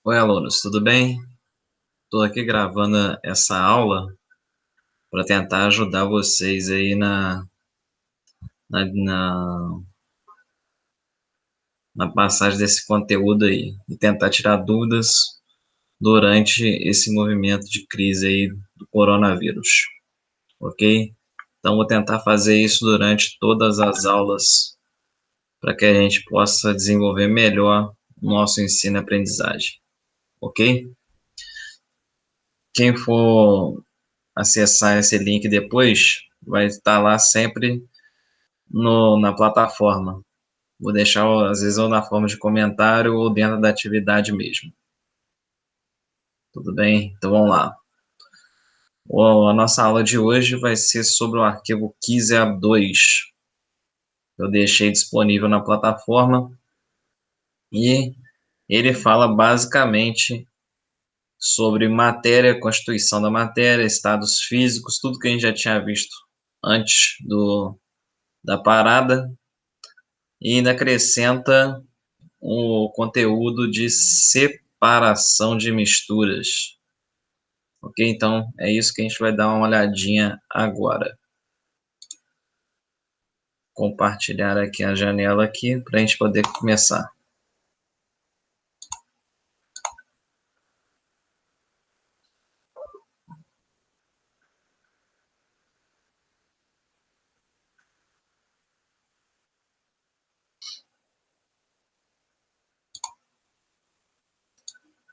Oi, alunos, tudo bem? Estou aqui gravando essa aula para tentar ajudar vocês aí na, na, na passagem desse conteúdo aí e tentar tirar dúvidas durante esse movimento de crise aí do coronavírus, ok? Então, vou tentar fazer isso durante todas as aulas para que a gente possa desenvolver melhor o nosso ensino e aprendizagem, ok? Quem for acessar esse link depois, vai estar lá sempre na plataforma. Vou deixar, às vezes, ou na forma de comentário ou dentro da atividade mesmo. Tudo bem? Então vamos lá. A nossa aula de hoje vai ser sobre o arquivo KISEA2. Eu deixei disponível na plataforma e ele fala basicamente sobre matéria, constituição da matéria, estados físicos, tudo que a gente já tinha visto antes da parada, e ainda acrescenta o conteúdo de separação de misturas. Ok? Então, é isso que a gente vai dar uma olhadinha agora. Compartilhar aqui a janela aqui para a gente poder começar.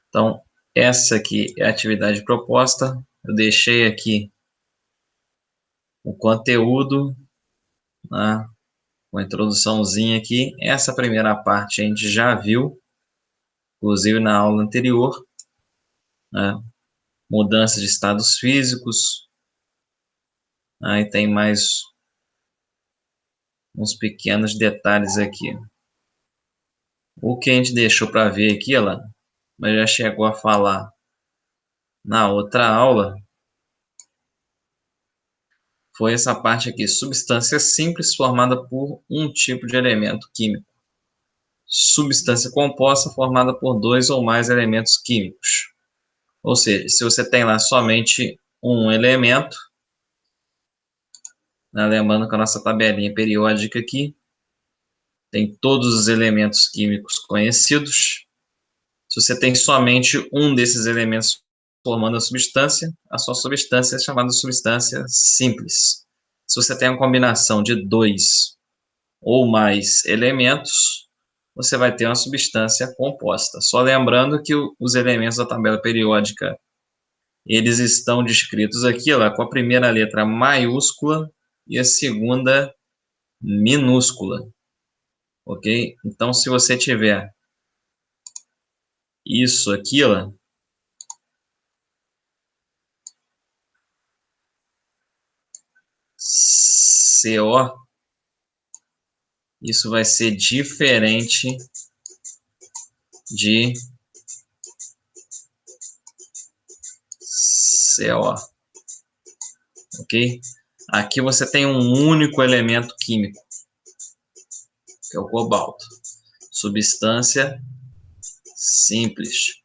Então, essa aqui é a atividade proposta. Eu deixei aqui o conteúdo, né, uma introduçãozinha aqui. Essa primeira parte a gente já viu, inclusive na aula anterior, né, mudança de estados físicos. Aí tem mais uns pequenos detalhes aqui. O que a gente deixou para ver aqui, ela, mas já chegou a falar na outra aula, foi essa parte aqui, substância simples formada por um tipo de elemento químico. Substância composta formada por dois ou mais elementos químicos. Ou seja, se você tem lá somente um elemento, né, lembrando que a nossa tabelinha periódica aqui tem todos os elementos químicos conhecidos. Se você tem somente um desses elementos formando a sua substância é chamada de substância simples. Se você tem uma combinação de dois ou mais elementos, você vai ter uma substância composta. Só lembrando que os elementos da tabela periódica, eles estão descritos aqui, ó, com a primeira letra maiúscula e a segunda minúscula, ok? Então, se você tiver isso aqui, ó, CO, isso vai ser diferente de CO, ok? Aqui você tem um único elemento químico, que é o cobalto. Substância simples.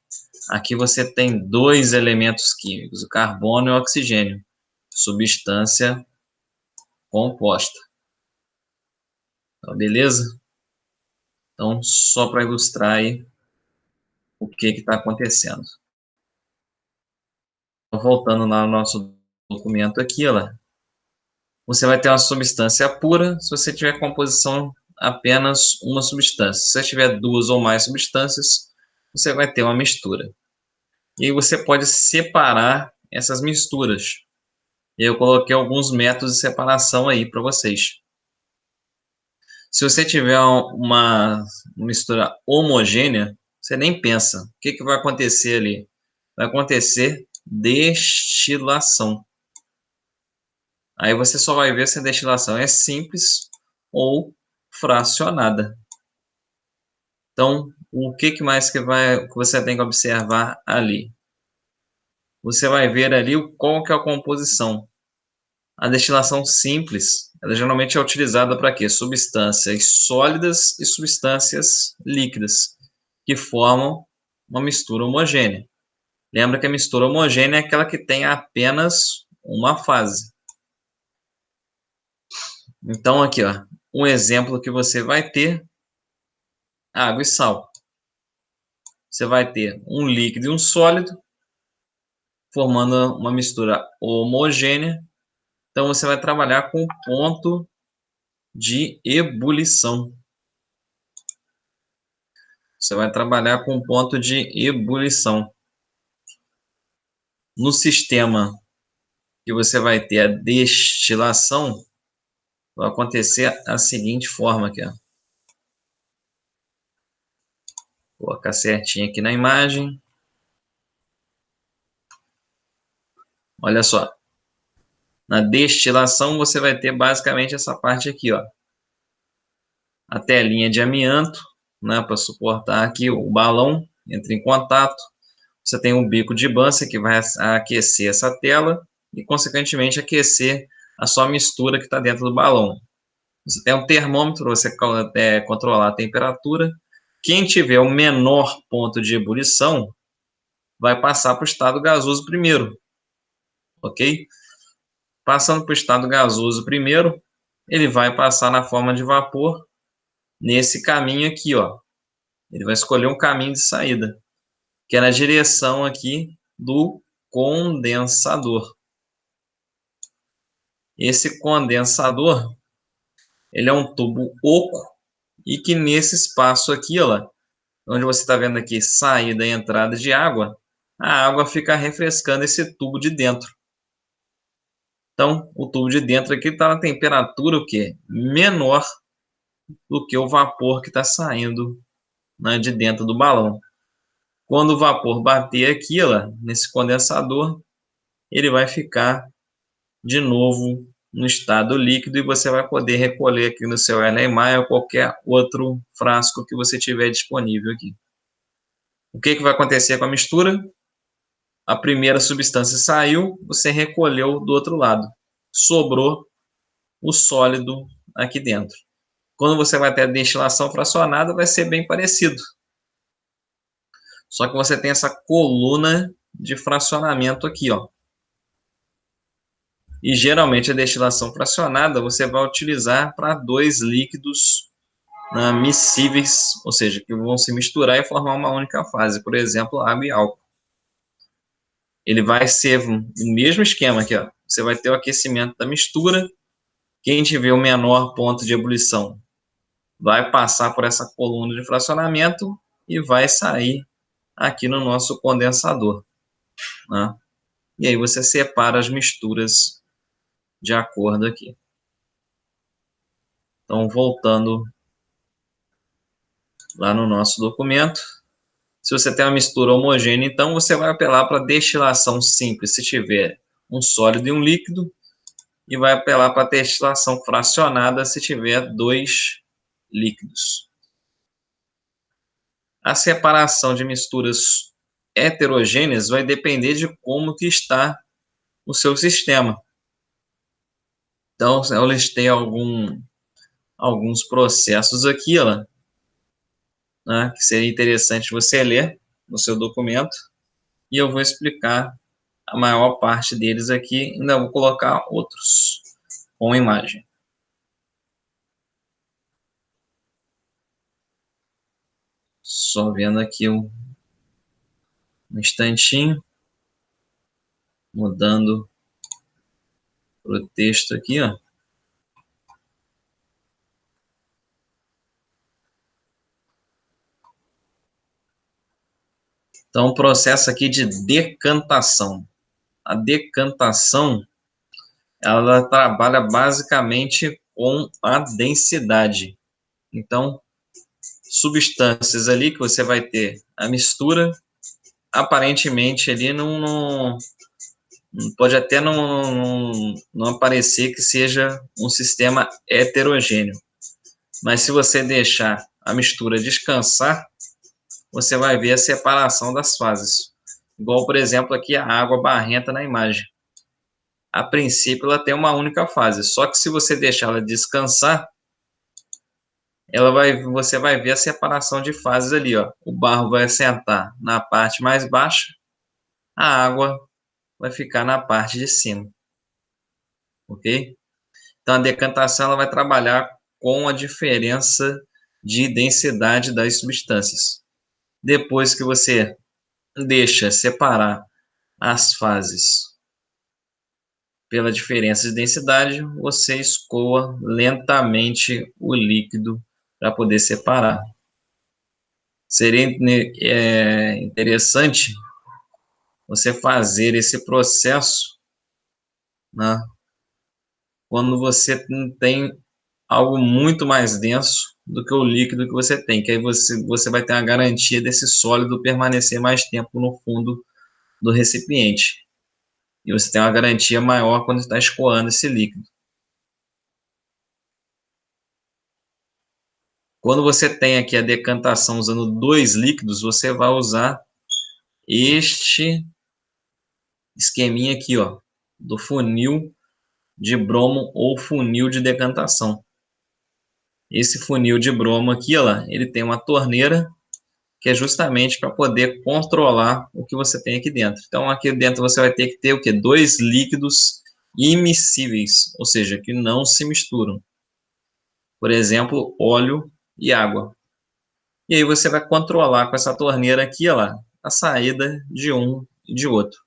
Aqui você tem dois elementos químicos, o carbono e o oxigênio. Substância composta. Então, beleza? Então, só para ilustrar aí o que está acontecendo. Então, voltando lá no nosso documento aqui, ó, você vai ter uma substância pura se você tiver composição apenas uma substância. Se você tiver duas ou mais substâncias, você vai ter uma mistura. E aí você pode separar essas misturas. Eu coloquei alguns métodos de separação aí para vocês. Se você tiver uma mistura homogênea, você nem pensa. O que vai acontecer ali? Vai acontecer destilação. Aí você só vai ver se a destilação é simples ou fracionada. Então, o que mais que você tem que observar ali? Você vai ver ali qual que é a composição. A destilação simples, ela geralmente é utilizada para quê? Substâncias sólidas e substâncias líquidas, que formam uma mistura homogênea. Lembra que a mistura homogênea é aquela que tem apenas uma fase. Então, aqui, ó, um exemplo que você vai ter, água e sal. Você vai ter um líquido e um sólido, formando uma mistura homogênea. Então, você vai trabalhar com o ponto de ebulição. Você vai trabalhar com o ponto de ebulição. No sistema que você vai ter a destilação, vai acontecer a seguinte forma aqui, ó. Vou colocar certinho aqui na imagem. Olha só. Na destilação, você vai ter basicamente essa parte aqui, ó. A telinha de amianto, né, para suportar aqui o balão, entra em contato. Você tem um bico de Bunsen que vai aquecer essa tela e, consequentemente, aquecer a sua mistura que está dentro do balão. Você tem um termômetro, você controlar a temperatura. Quem tiver o menor ponto de ebulição vai passar para o estado gasoso primeiro, ok? Passando para o estado gasoso primeiro, ele vai passar na forma de vapor nesse caminho aqui, ó. Ele vai escolher um caminho de saída, que é na direção aqui do condensador. Esse condensador, ele é um tubo oco e que nesse espaço aqui, ó, onde você está vendo aqui saída e entrada de água, a água fica refrescando esse tubo de dentro. Então, o tubo de dentro aqui está na temperatura o quê? Menor do que o vapor que está saindo, né, de dentro do balão. Quando o vapor bater aqui, ó, nesse condensador, ele vai ficar de novo no estado líquido e você vai poder recolher aqui no seu LMI ou qualquer outro frasco que você tiver disponível aqui. O que vai acontecer com a mistura? A primeira substância saiu, você recolheu do outro lado. Sobrou o sólido aqui dentro. Quando você vai ter a destilação fracionada, vai ser bem parecido. Só que você tem essa coluna de fracionamento aqui, ó. E geralmente a destilação fracionada você vai utilizar para dois líquidos miscíveis, ou seja, que vão se misturar e formar uma única fase, por exemplo, água e álcool. Ele vai ser o mesmo esquema aqui, ó. Você vai ter o aquecimento da mistura. Quem tiver o menor ponto de ebulição vai passar por essa coluna de fracionamento e vai sair aqui no nosso condensador, né? E aí você separa as misturas de acordo aqui. Então, voltando lá no nosso documento, se você tem uma mistura homogênea, então você vai apelar para destilação simples, se tiver um sólido e um líquido, e vai apelar para destilação fracionada, se tiver dois líquidos. A separação de misturas heterogêneas vai depender de como que está o seu sistema. Então, eu listei alguns processos aqui, ó, né, que seria interessante você ler no seu documento, e eu vou explicar a maior parte deles aqui, ainda vou colocar outros com imagem. Só vendo aqui um instantinho, mudando para o texto aqui, ó. Então, o processo aqui de decantação. A decantação, ela trabalha basicamente com a densidade. Então, substâncias ali que você vai ter a mistura, aparentemente ali não pode até não aparecer que seja um sistema heterogêneo. Mas se você deixar a mistura descansar, você vai ver a separação das fases. Igual, por exemplo, aqui a água barrenta na imagem. A princípio, ela tem uma única fase, só que se você deixar ela descansar, você vai ver a separação de fases ali, ó. O barro vai assentar na parte mais baixa, a água vai ficar na parte de cima, ok? Então, a decantação ela vai trabalhar com a diferença de densidade das substâncias. Depois que você deixa separar as fases pela diferença de densidade, você escoa lentamente o líquido para poder separar. Seria interessante você fazer esse processo, né, quando você tem algo muito mais denso do que o líquido que você tem, que aí você vai ter a garantia desse sólido permanecer mais tempo no fundo do recipiente. E você tem uma garantia maior quando está escoando esse líquido. Quando você tem aqui a decantação usando 2 líquidos, você vai usar este esqueminha aqui, ó, do funil de bromo ou funil de decantação. Esse funil de bromo aqui, ó, ele tem uma torneira que é justamente para poder controlar o que você tem aqui dentro. Então, aqui dentro você vai ter que ter o quê? 2 líquidos imiscíveis, ou seja, que não se misturam. Por exemplo, óleo e água. E aí você vai controlar com essa torneira aqui, ó, a saída de um e de outro.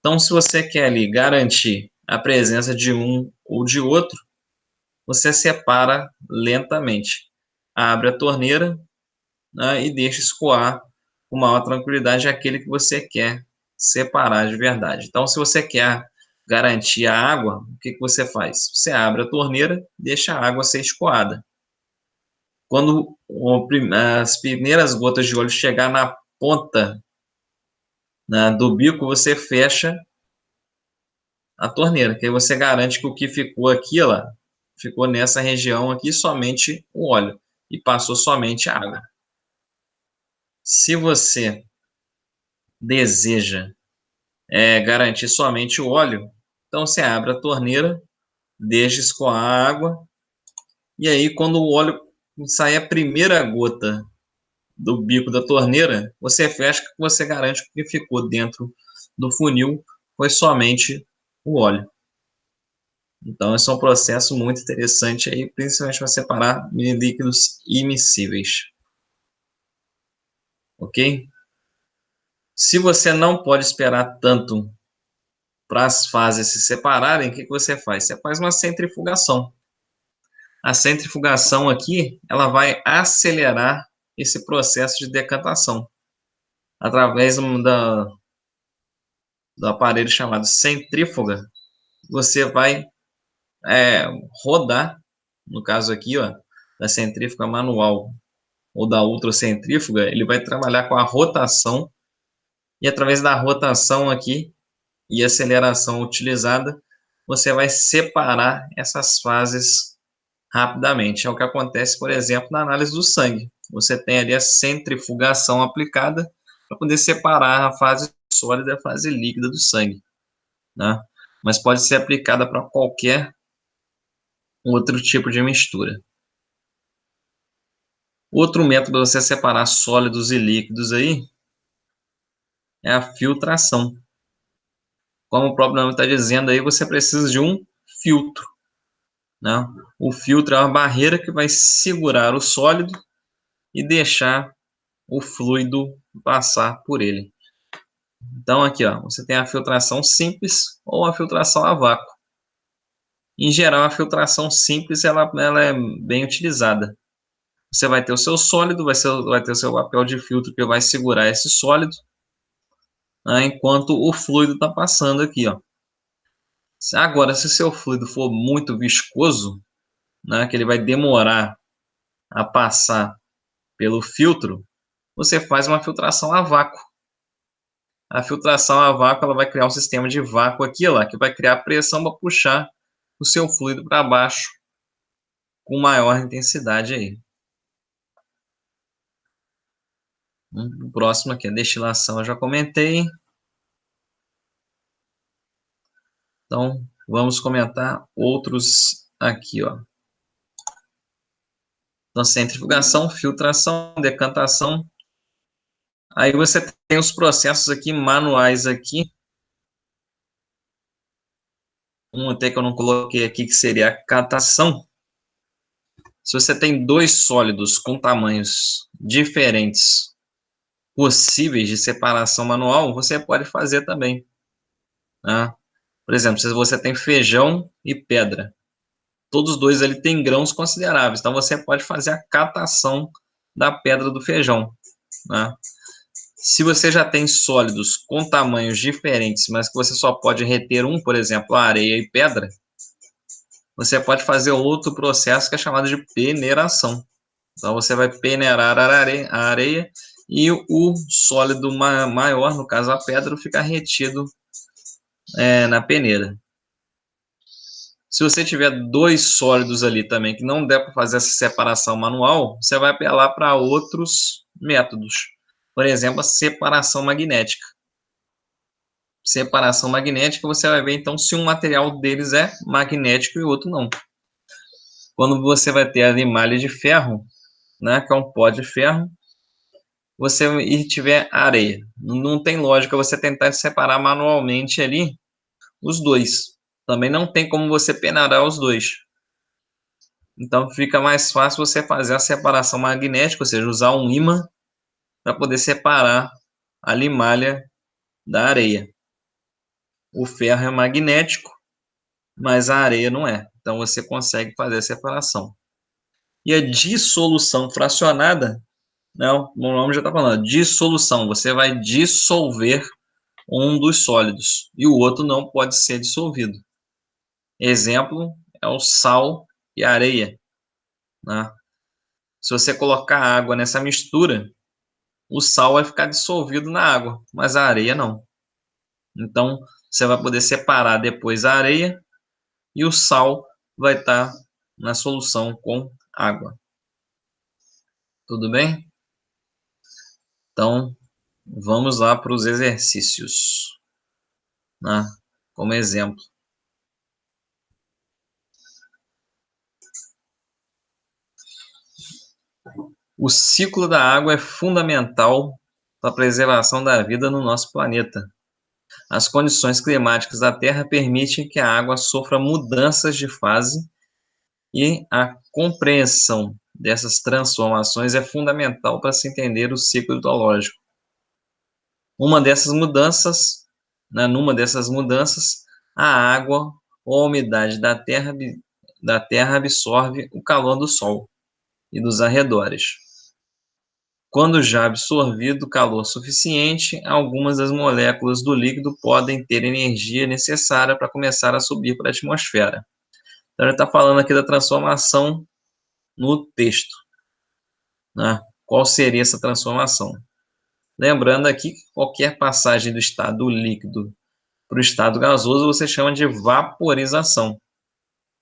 Então, se você quer ali garantir a presença de um ou de outro, você separa lentamente. Abre a torneira, né, e deixa escoar com maior tranquilidade aquele que você quer separar de verdade. Então, se você quer garantir a água, o que você faz? Você abre a torneira, deixa a água ser escoada. Quando as primeiras gotas de óleo chegar na ponta, né, do bico, você fecha a torneira, que aí você garante que o que ficou aqui, ó, ficou nessa região aqui somente o óleo e passou somente a água. Se você deseja garantir somente o óleo, então você abre a torneira, deixa escoar a água, e aí quando o óleo sair a primeira gota do bico da torneira, você fecha, que você garante que o que ficou dentro do funil foi somente o óleo. Então, esse é um processo muito interessante aí, principalmente para separar líquidos immiscíveis. Ok? Se você não pode esperar tanto para as fases se separarem, o que você faz? Você faz uma centrifugação. A centrifugação aqui, ela vai acelerar esse processo de decantação através do aparelho chamado centrífuga. Você vai rodar, no caso aqui, ó, da centrífuga manual ou da ultracentrífuga, ele vai trabalhar com a rotação e através da rotação aqui e aceleração utilizada, você vai separar essas fases rapidamente. É o que acontece, por exemplo, na análise do sangue. Você tem ali a centrifugação aplicada para poder separar a fase sólida da fase líquida do sangue, né? Mas pode ser aplicada para qualquer outro tipo de mistura. Outro método para você separar sólidos e líquidos aí é a filtração. Como o próprio nome está dizendo aí, você precisa de um filtro, né? O filtro é uma barreira que vai segurar o sólido e deixar o fluido passar por ele. Então, aqui, ó, você tem a filtração simples ou a filtração a vácuo. Em geral, a filtração simples ela é bem utilizada. Você vai ter o seu sólido, vai ter o seu papel de filtro que vai segurar esse sólido, né, enquanto o fluido está passando aqui, ó. Agora, se o seu fluido for muito viscoso, né, que ele vai demorar a passar pelo filtro, você faz uma filtração a vácuo. A filtração a vácuo ela vai criar um sistema de vácuo aqui, ó, que vai criar pressão para puxar o seu fluido para baixo com maior intensidade aí. O próximo aqui é destilação, eu já comentei. Então, vamos comentar outros aqui, ó. Então, centrifugação, filtração, decantação. Aí você tem os processos aqui manuais aqui. Um até que eu não coloquei aqui, que seria a catação. Se você tem dois sólidos com tamanhos diferentes possíveis de separação manual, você pode fazer também. Né? Por exemplo, se você tem feijão e pedra, todos os dois ali têm grãos consideráveis, então você pode fazer a catação da pedra do feijão. Né? Se você já tem sólidos com tamanhos diferentes, mas que você só pode reter um, por exemplo, areia e pedra, você pode fazer outro processo que é chamado de peneiração. Então, você vai peneirar a areia e o sólido maior, no caso a pedra, fica retido na peneira. Se você tiver dois sólidos ali também, que não der para fazer essa separação manual, você vai apelar para outros métodos. Por exemplo, a separação magnética. Separação magnética, você vai ver então se um material deles é magnético e o outro não. Quando você vai ter a malha de ferro, né, que é um pó de ferro, você e tiver areia. Não tem lógica você tentar separar manualmente ali os dois. Também não tem como você peneirar os dois. Então fica mais fácil você fazer a separação magnética, ou seja, usar um ímã para poder separar a limalha da areia. O ferro é magnético, mas a areia não é. Então você consegue fazer a separação. E a dissolução fracionada, não, o nome já está falando, dissolução, você vai dissolver um dos sólidos e o outro não pode ser dissolvido. Exemplo é o sal e a areia. Né? Se você colocar água nessa mistura, o sal vai ficar dissolvido na água, mas a areia não. Então, você vai poder separar depois a areia e o sal vai estar na solução com água. Tudo bem? Então, vamos lá para os exercícios, né? Como exemplo. O ciclo da água é fundamental para a preservação da vida no nosso planeta. As condições climáticas da Terra permitem que a água sofra mudanças de fase e a compreensão dessas transformações é fundamental para se entender o ciclo hidrológico. Numa dessas mudanças, a água ou a umidade da terra absorve o calor do Sol e dos arredores. Quando já absorvido calor suficiente, algumas das moléculas do líquido podem ter energia necessária para começar a subir para a atmosfera. Então, ele está falando aqui da transformação no texto. Né? Qual seria essa transformação? Lembrando aqui que qualquer passagem do estado líquido para o estado gasoso você chama de vaporização.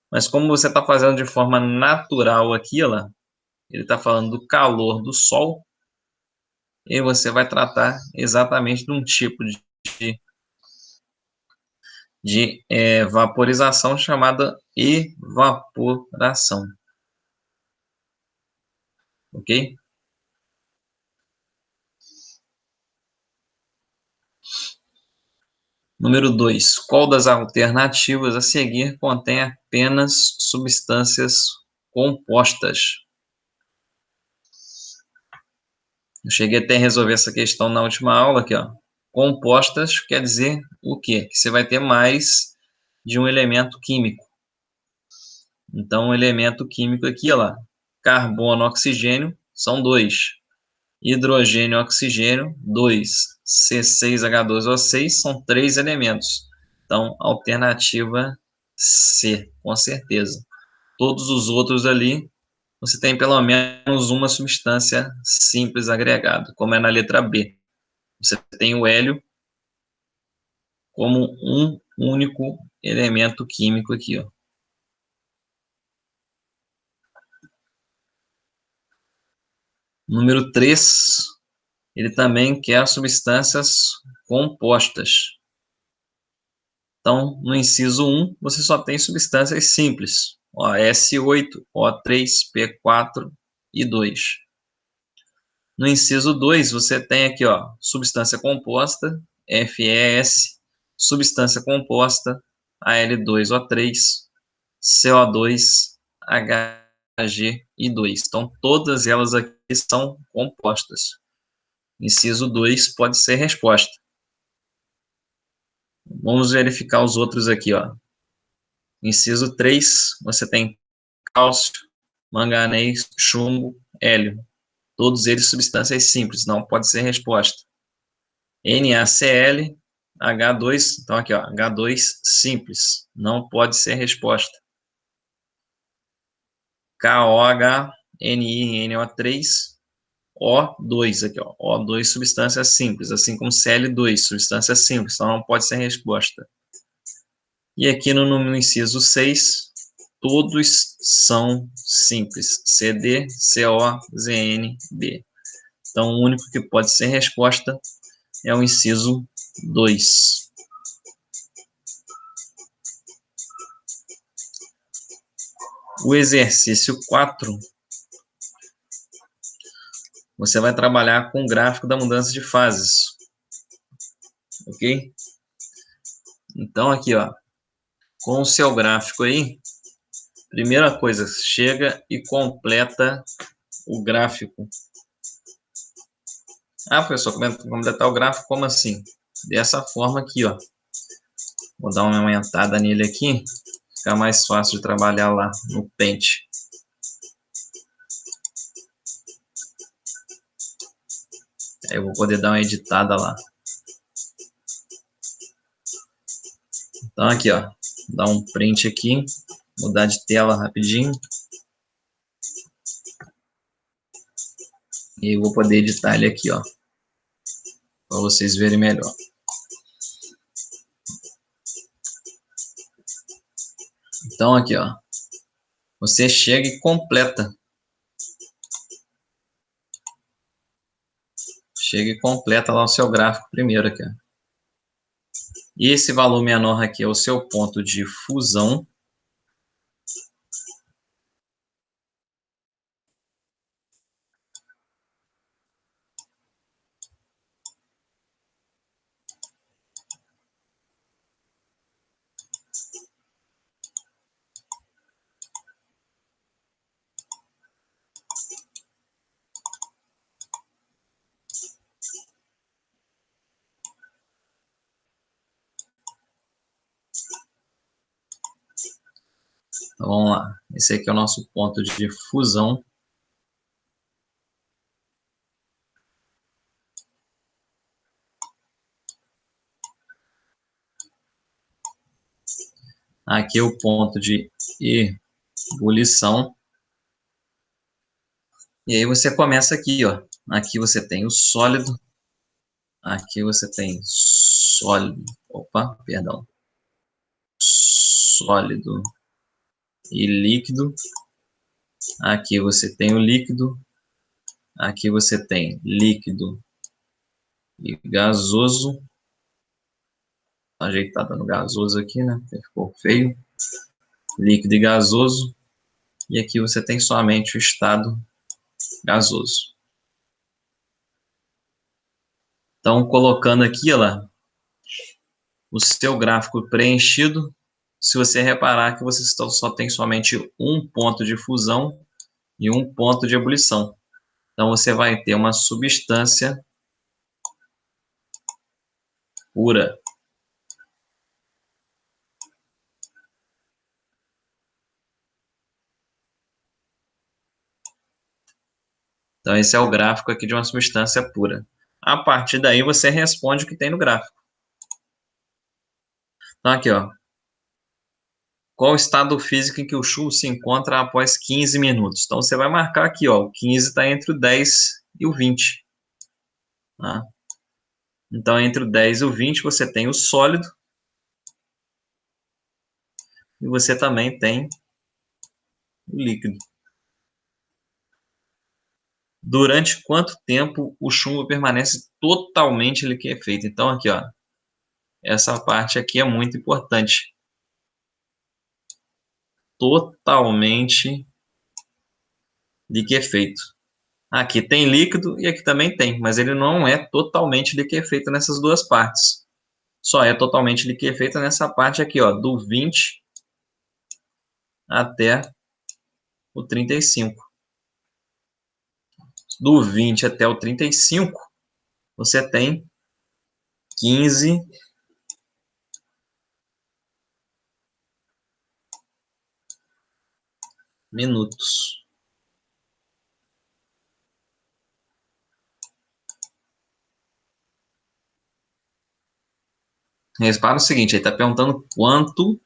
Mas como você está fazendo de forma natural aqui, ó, ele está falando do calor do Sol, e você vai tratar exatamente de um tipo de vaporização chamada evaporação. Ok? Número 2. Qual das alternativas a seguir contém apenas substâncias compostas? Eu cheguei até a resolver essa questão na última aula aqui, ó. Compostas quer dizer o quê? Que você vai ter mais de um elemento químico. Então, o elemento químico aqui, ó lá, carbono, oxigênio, são 2. Hidrogênio, oxigênio, 2. C6H12O6 são 3 elementos. Então, alternativa C, com certeza. Todos os outros ali, você tem pelo menos uma substância simples agregada, como é na letra B. Você tem o hélio como um único elemento químico aqui, ó. Número 3, ele também quer substâncias compostas. Então, no inciso 1, você só tem substâncias simples. Ó, S8, O3, P4, e 2. No inciso 2, você tem aqui, ó, substância composta, FeS, substância composta, Al2O3, CO2, Hg e 2. Então, todas elas aqui são compostas. Inciso 2 pode ser resposta. Vamos verificar os outros aqui, ó. Inciso 3, você tem cálcio, manganês, chumbo, hélio. Todos eles substâncias simples, não pode ser resposta. NaCl, H2, então aqui, ó, H2 simples, não pode ser resposta. KOH, NiNO3, O2 aqui, ó, O2 substância simples, assim como Cl2, substância simples, então não pode ser resposta. E aqui no inciso 6, todos são simples, CD, CO, ZN, B. Então, o único que pode ser resposta é o inciso 2. O exercício 4, você vai trabalhar com o gráfico da mudança de fases. Ok? Então, aqui, ó, com o seu gráfico aí, primeira coisa, chega e completa o gráfico. Ah, professor, completar o gráfico como assim? Dessa forma aqui, ó. Vou dar uma aumentada nele aqui, fica mais fácil de trabalhar lá no Paint. Aí eu vou poder dar uma editada lá. Então aqui, ó, dar um print aqui, mudar de tela rapidinho. E eu vou poder editar ele aqui, ó, para vocês verem melhor. Então aqui, ó, você chega e completa. Chega e completa lá o seu gráfico primeiro aqui, ó. E esse valor menor aqui é o seu ponto de fusão. Então vamos lá. Esse aqui é o nosso ponto de fusão. Aqui é o ponto de ebulição. E aí você começa aqui, ó. Aqui você tem o sólido. Aqui você tem sólido. Opa, perdão. Sólido e líquido. Aqui você tem o líquido. Aqui você tem líquido e gasoso. Ajeitada no gasoso aqui, né? Ficou feio. Líquido e gasoso. E aqui você tem somente o estado gasoso. Então, colocando aqui, ó, o seu gráfico preenchido, se você reparar que você só tem somente um ponto de fusão e um ponto de ebulição. Então, você vai ter uma substância pura. Então, esse é o gráfico aqui de uma substância pura. A partir daí, você responde o que tem no gráfico. Então, aqui, ó. Qual o estado físico em que o chumbo se encontra após 15 minutos? Então, você vai marcar aqui, ó. O 15 está entre o 10 e o 20. Tá? Então, entre o 10 e o 20, você tem o sólido. E você também tem o líquido. Durante quanto tempo o chumbo permanece totalmente liquefeito? Então, aqui, ó. Essa parte aqui é muito importante. Totalmente liquefeito. Aqui tem líquido e aqui também tem, mas ele não é totalmente liquefeito nessas duas partes. Só é totalmente liquefeito nessa parte aqui, ó, do 20 até o 35. Do 20 até o 35, você tem 15 minutos. Repara o seguinte, ele está perguntando quanto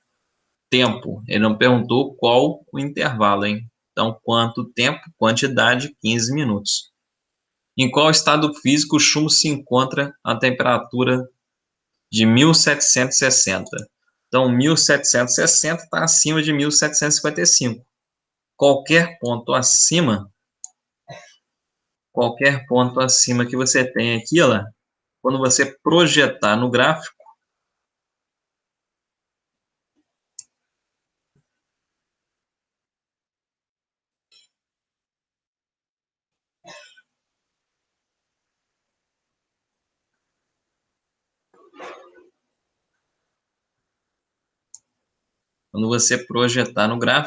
tempo. Ele não perguntou qual o intervalo, hein? Então, quanto tempo? Quantidade, 15 minutos. Em qual estado físico o chumbo se encontra a temperatura de 1760? Então, 1760 está acima de 1755. Qualquer ponto acima que você tem aqui, ó, quando você projetar no gráfico,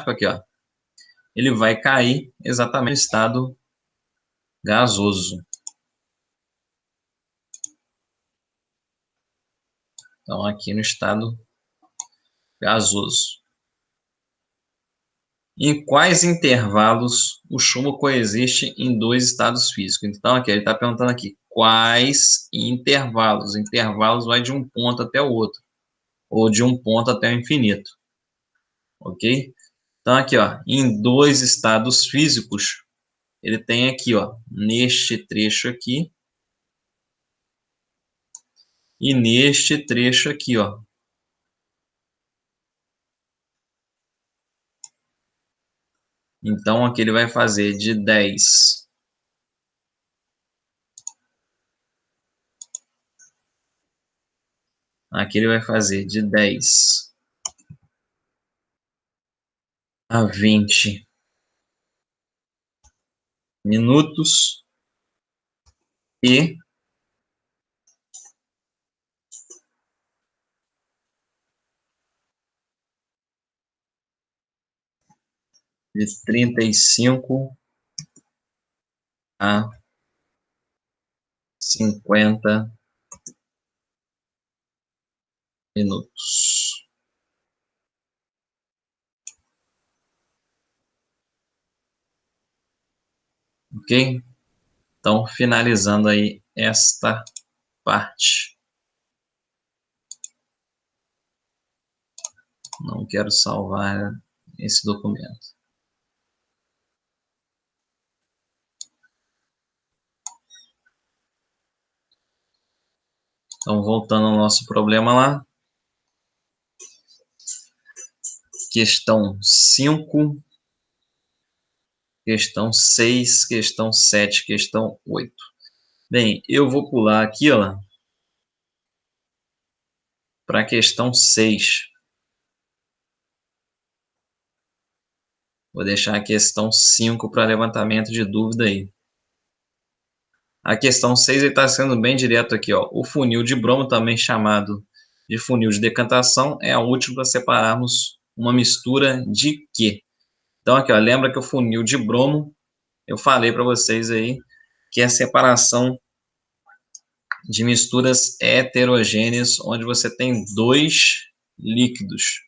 aqui, ó, ele vai cair exatamente no estado gasoso. Então, aqui no estado gasoso. Em quais intervalos o chumbo coexiste em dois estados físicos? Então, aqui, ele está perguntando aqui, quais intervalos? Intervalos vai de um ponto até o outro, ou de um ponto até o infinito, ok? Então, aqui, ó, em dois estados físicos, ele tem aqui, ó, neste trecho aqui, e neste trecho aqui, ó. Então, aqui ele vai fazer de 10 aqui ele vai fazer de 10 a 20 minutos e de 35 a 50 minutos. Ok? Então, finalizando aí esta parte. Não quero salvar esse documento. Então, voltando ao nosso problema lá. Questão 5, questão 6, questão 7, questão 8. Bem, eu vou pular aqui, ó, para a questão 6. Vou deixar a questão 5 para levantamento de dúvida aí. A questão 6 está sendo bem direto aqui, ó. O funil de bromo, também chamado de funil de decantação, é útil para separarmos uma mistura de quê? Então, aqui, ó, lembra que o funil de bromo, eu falei para vocês aí, que é a separação de misturas heterogêneas, onde você tem dois líquidos.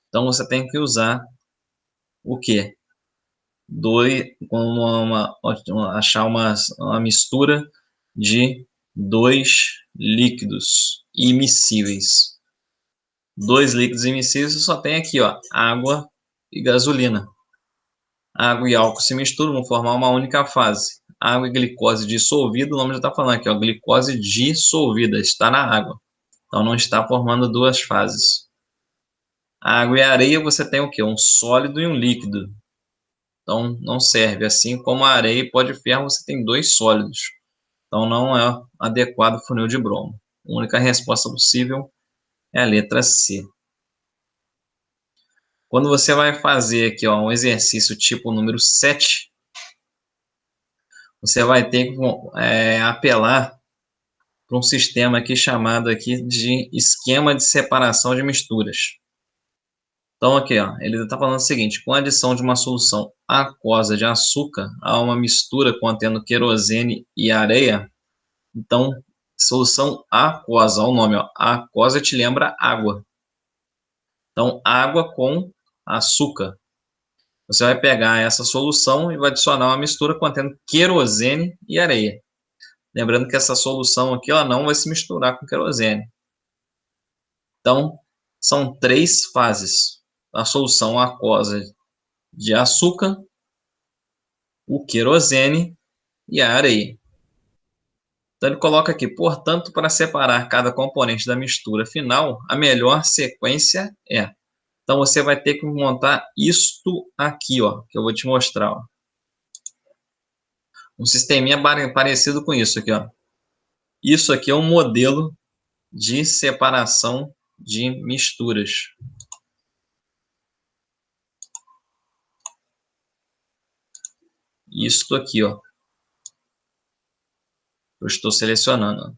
Então, você tem que usar o quê? Achar uma mistura de dois líquidos imissíveis. Dois líquidos imissíveis só tem aqui, ó, água e gasolina. Água e álcool se misturam, vão formar uma única fase. Água e glicose dissolvida, o nome já está falando aqui, ó, glicose dissolvida, está na água. Então não está formando duas fases. Água e areia, você tem o quê? Um sólido e um líquido. Então não serve. Assim como a areia e pó de ferro, você tem dois sólidos. Então não é adequado o funil de bromo. A única resposta possível é a letra C. Quando você vai fazer aqui, ó, um exercício tipo número 7, você vai ter que apelar para um sistema aqui chamado aqui de esquema de separação de misturas. Então, aqui, ó, ele está falando o seguinte: com a adição de uma solução aquosa de açúcar a uma mistura contendo querosene e areia, então, solução aquosa, olha o nome, ó, aquosa te lembra água. Então, água com açúcar. Você vai pegar essa solução e vai adicionar uma mistura contendo querosene e areia. Lembrando que essa solução aqui, ela não vai se misturar com querosene. Então, são 3 fases: a solução aquosa de açúcar, o querosene e a areia. Então, ele coloca aqui: portanto, para separar cada componente da mistura final, a melhor sequência é. Então, você vai ter que montar isto aqui, ó, que eu vou te mostrar. Ó. Um sisteminha parecido com isso aqui. Ó. Isso aqui é um modelo de separação de misturas. Isto aqui, ó. Eu estou selecionando.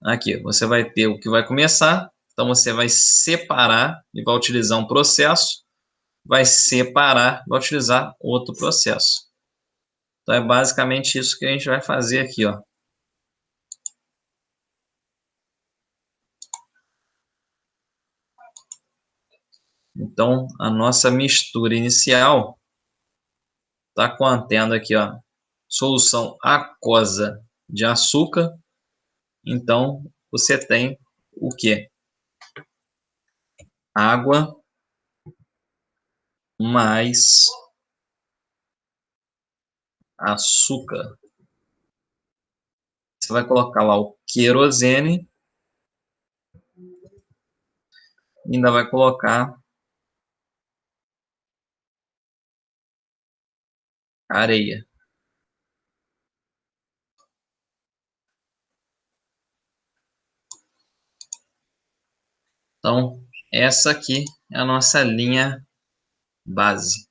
Aqui, você vai ter o que vai começar. Então, você vai separar e vai utilizar um processo. Vai separar, vai utilizar outro processo. Então, é basicamente isso que a gente vai fazer aqui, ó. Então, a nossa mistura inicial está contendo aqui, ó, solução aquosa de açúcar. Então, você tem o quê? Água mais açúcar. Você vai colocar lá o querosene e ainda vai colocar areia. Então, essa aqui é a nossa linha base.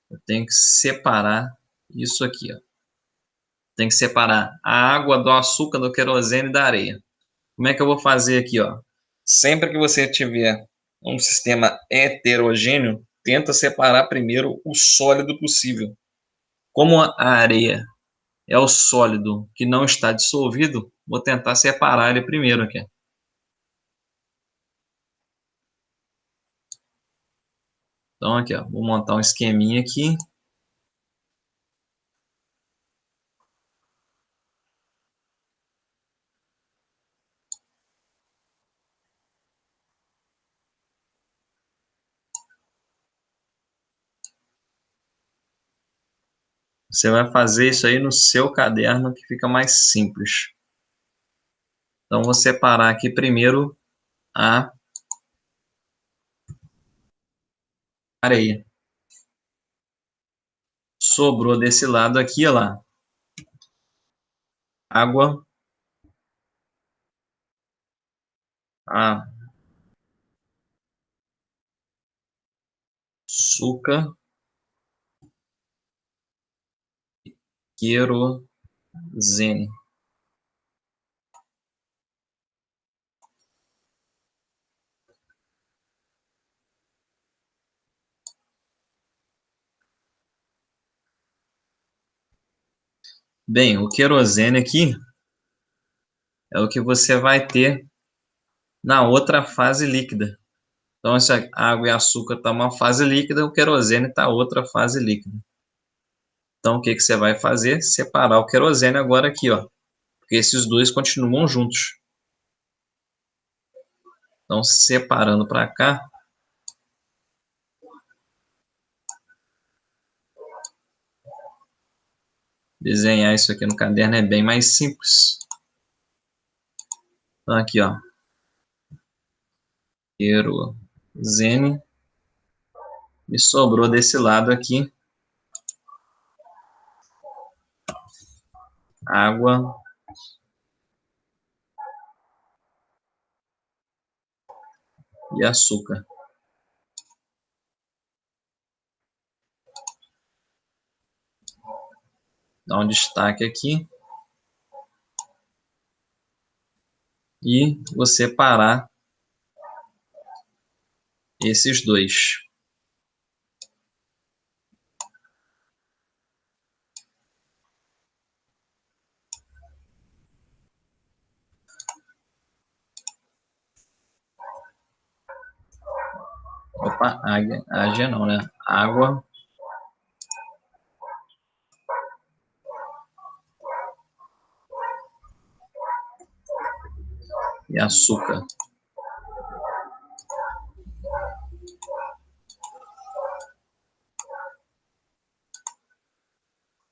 Eu tenho que separar isso aqui, ó. Tem que separar a água do açúcar, do querosene e da areia. Como é que eu vou fazer aqui, ó? Sempre que você tiver um sistema heterogêneo, tenta separar primeiro o sólido possível. Como a areia é o sólido que não está dissolvido, vou tentar separar ele primeiro aqui. Então aqui, ó, vou montar um esqueminha aqui. Você vai fazer isso aí no seu caderno que fica mais simples. Então vou separar aqui primeiro a areia. Sobrou desse lado aqui, ó lá, água, açúcar, querosene. Bem, o querosene aqui é o que você vai ter na outra fase líquida. Então, essa água e açúcar está uma fase líquida, o querosene está outra fase líquida. Então, o que, que você vai fazer? Separar o querosene agora aqui, ó, porque esses dois continuam juntos. Então, separando para cá, desenhar isso aqui no caderno é bem mais simples. Então, aqui, ó, querosene, e sobrou desse lado aqui água, e açúcar. Dá um destaque aqui. E vou separar esses dois. Opa, água não, né? Água e açúcar.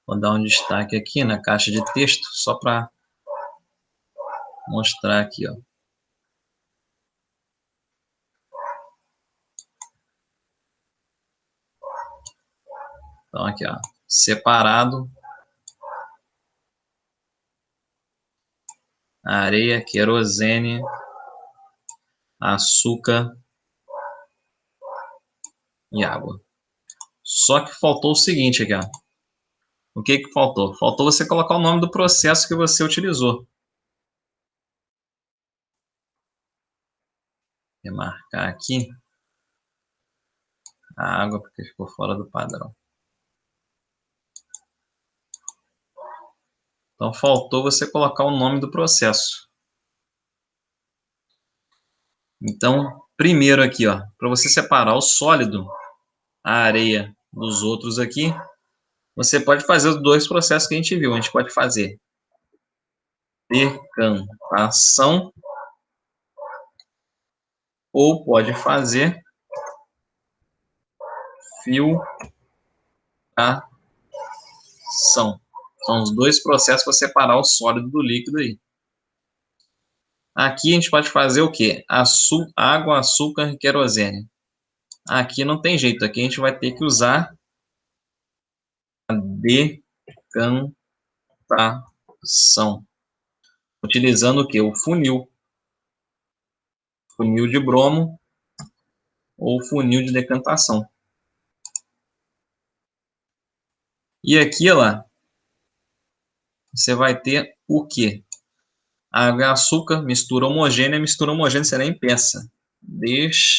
Vou dar um destaque aqui na caixa de texto, só para mostrar aqui, ó. Então aqui, ó, separado, areia, querosene, açúcar e água. Só que faltou o seguinte aqui, ó. O que que faltou? Faltou você colocar o nome do processo que você utilizou. Remarcar aqui a água porque ficou fora do padrão. Então faltou você colocar o nome do processo. Então, primeiro aqui, ó, para você separar o sólido, a areia dos outros aqui, você pode fazer os dois processos que a gente viu. A gente pode fazer decantação ou pode fazer filtração. São os dois processos para separar o sólido do líquido aí. Aqui a gente pode fazer o quê? Água, açúcar e querosene. Aqui não tem jeito, aqui a gente vai ter que usar a decantação. Utilizando o quê? O funil. Funil de bromo ou funil de decantação. E aqui, ó, você vai ter o quê? Água e açúcar, mistura homogênea você nem pensa. Destilação.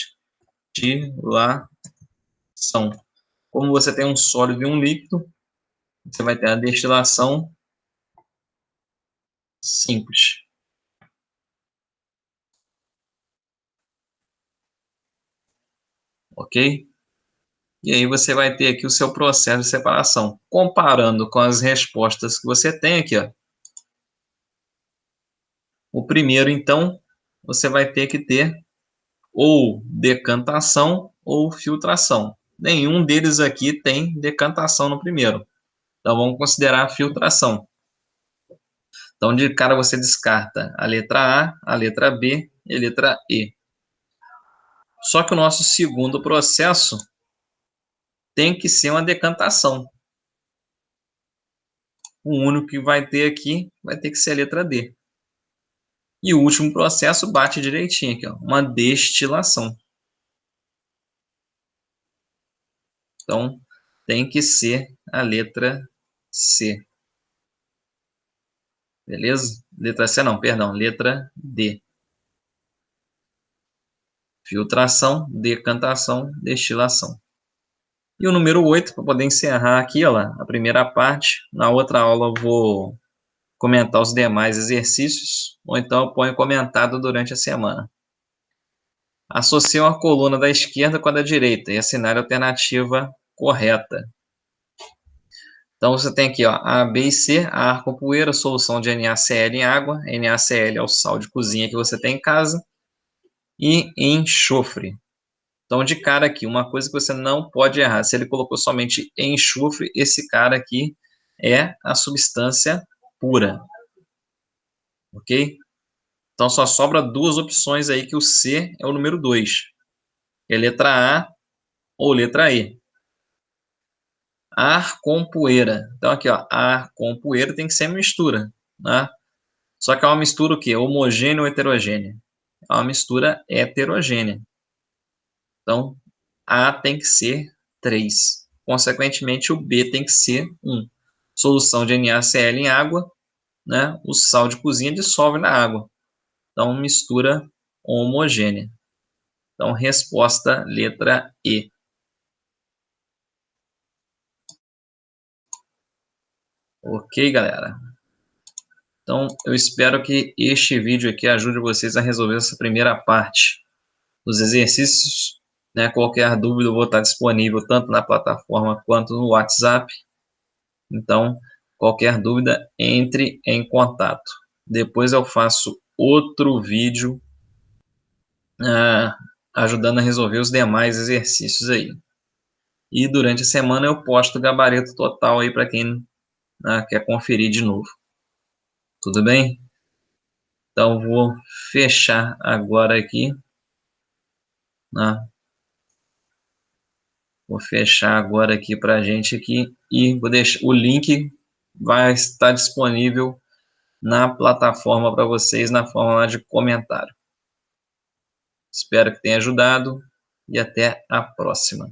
Como você tem um sólido e um líquido, você vai ter a destilação simples. Ok? E aí você vai ter aqui o seu processo de separação. Comparando com as respostas que você tem aqui, ó. O primeiro, então, você vai ter que ter ou decantação ou filtração. Nenhum deles aqui tem decantação no primeiro. Então, vamos considerar a filtração. Então, de cara, você descarta a letra A, a letra B e a letra E. Só que o nosso segundo processo tem que ser uma decantação. O único que vai ter aqui vai ter que ser a letra D. E o último processo bate direitinho aqui, ó, uma destilação. Então, tem que ser a letra C. Beleza? Letra C não, perdão, letra D. Filtração, decantação, destilação. E o número 8, para poder encerrar aqui, ó, a primeira parte. Na outra aula eu vou comentar os demais exercícios, ou então eu ponho comentado durante a semana. Associe uma coluna da esquerda com a da direita e assinale a alternativa correta. Então, você tem aqui, ó, A, B e C, ar com poeira, solução de NaCl em água. NaCl é o sal de cozinha que você tem em casa. E enxofre. Então, de cara aqui, uma coisa que você não pode errar. Se ele colocou somente enxofre, esse cara aqui é a substância pura. Ok? Então, só sobra duas opções aí, que o C é o número 2. É letra A ou letra E. Ar com poeira. Então, aqui, ó, ar com poeira tem que ser mistura, né? Só que é uma mistura o quê? Homogênea ou heterogênea? É uma mistura heterogênea. Então, A tem que ser 3. Consequentemente, o B tem que ser 1. Solução de NaCl em água, né? O sal de cozinha dissolve na água. Então, mistura homogênea. Então, resposta letra E. Ok, galera? Então, eu espero que este vídeo aqui ajude vocês a resolver essa primeira parte dos exercícios. Né? Qualquer dúvida eu vou estar disponível tanto na plataforma quanto no WhatsApp. Então, qualquer dúvida, entre em contato. Depois eu faço outro vídeo ajudando a resolver os demais exercícios aí. E durante a semana eu posto o gabarito total aí para quem quer conferir de novo. Tudo bem? Então vou fechar agora aqui. Vou fechar agora aqui para a gente aqui e vou deixar o link vai estar disponível na plataforma para vocês na forma lá de comentário. Espero que tenha ajudado e até a próxima.